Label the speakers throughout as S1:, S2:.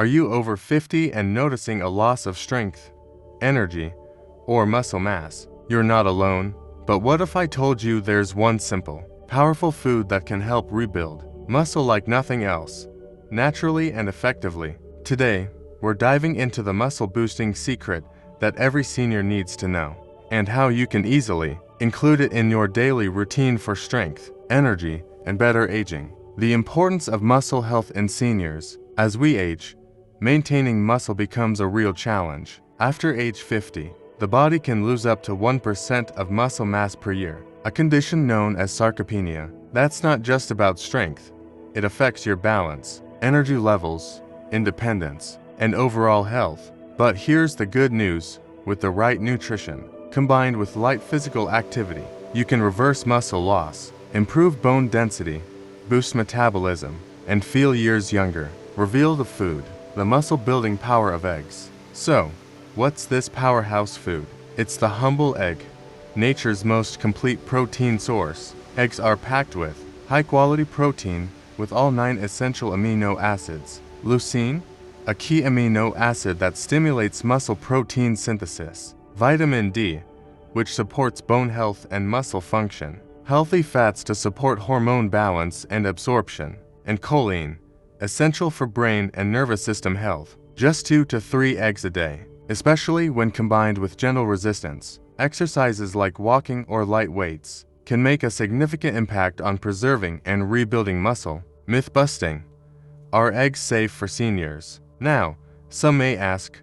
S1: Are you over 50 and noticing a loss of strength, energy, or muscle mass? You're not alone. But what if I told you there's one simple, powerful food that can help rebuild muscle like nothing else, naturally and effectively? Today, we're diving into the muscle-boosting secret that every senior needs to know, and how you can easily include it in your daily routine for strength, energy, and better aging. The importance of muscle health in seniors. As we age, maintaining muscle becomes a real challenge. After age 50, the body can lose up to 1% of muscle mass per year, a condition known as sarcopenia. That's not just about strength. It affects your balance, energy levels, independence, and overall health. But here's the good news. With the right nutrition, combined with light physical activity, you can reverse muscle loss, improve bone density, boost metabolism, and feel years younger. Reveal the food, the muscle-building power of eggs. So, what's this powerhouse food? It's the humble egg, nature's most complete protein source. Eggs are packed with high-quality protein with all 9 essential amino acids. Leucine, a key amino acid that stimulates muscle protein synthesis. Vitamin D, which supports bone health and muscle function. Healthy fats to support hormone balance and absorption. And choline, essential for brain and nervous system health. Just 2 to 3 eggs a day, especially when combined with gentle resistance. Exercises like walking or light weights can make a significant impact on preserving and rebuilding muscle. Myth busting. Are eggs safe for seniors? Now, some may ask,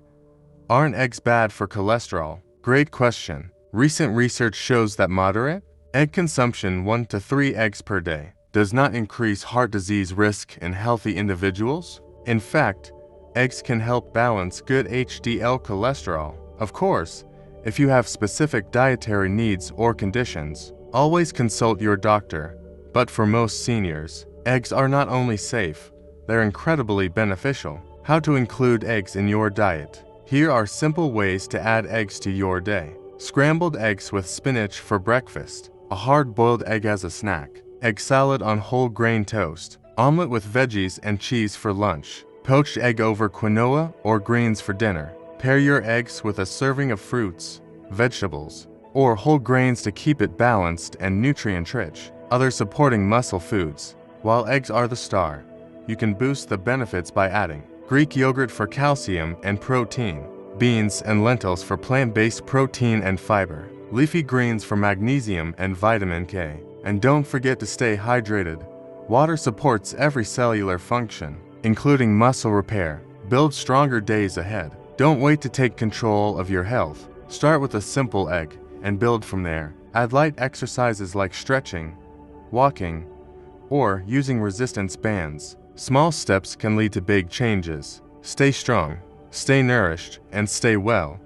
S1: aren't eggs bad for cholesterol? Great question. Recent research shows that moderate egg consumption, 1 to 3 eggs per day, does not increase heart disease risk in healthy individuals. In fact, eggs can help balance good HDL cholesterol. Of course, if you have specific dietary needs or conditions, always consult your doctor. But for most seniors, eggs are not only safe, they're incredibly beneficial. How to include eggs in your diet. Here are simple ways to add eggs to your day. Scrambled eggs with spinach for breakfast. A hard-boiled egg as a snack. Egg salad on whole grain toast. Omelet with veggies and cheese for lunch. Poached egg over quinoa or greens for dinner. Pair your eggs with a serving of fruits, vegetables, or whole grains to keep it balanced and nutrient-rich. Other supporting muscle foods. While eggs are the star, you can boost the benefits by adding Greek yogurt for calcium and protein, beans and lentils for plant-based protein and fiber, leafy greens for magnesium and vitamin K. And don't forget to stay hydrated. Water supports every cellular function, including muscle repair. Build stronger days ahead. Don't wait to take control of your health. Start with a simple egg and build from there. Add light exercises like stretching, walking, or using resistance bands. Small steps can lead to big changes. Stay strong, stay nourished, and stay well.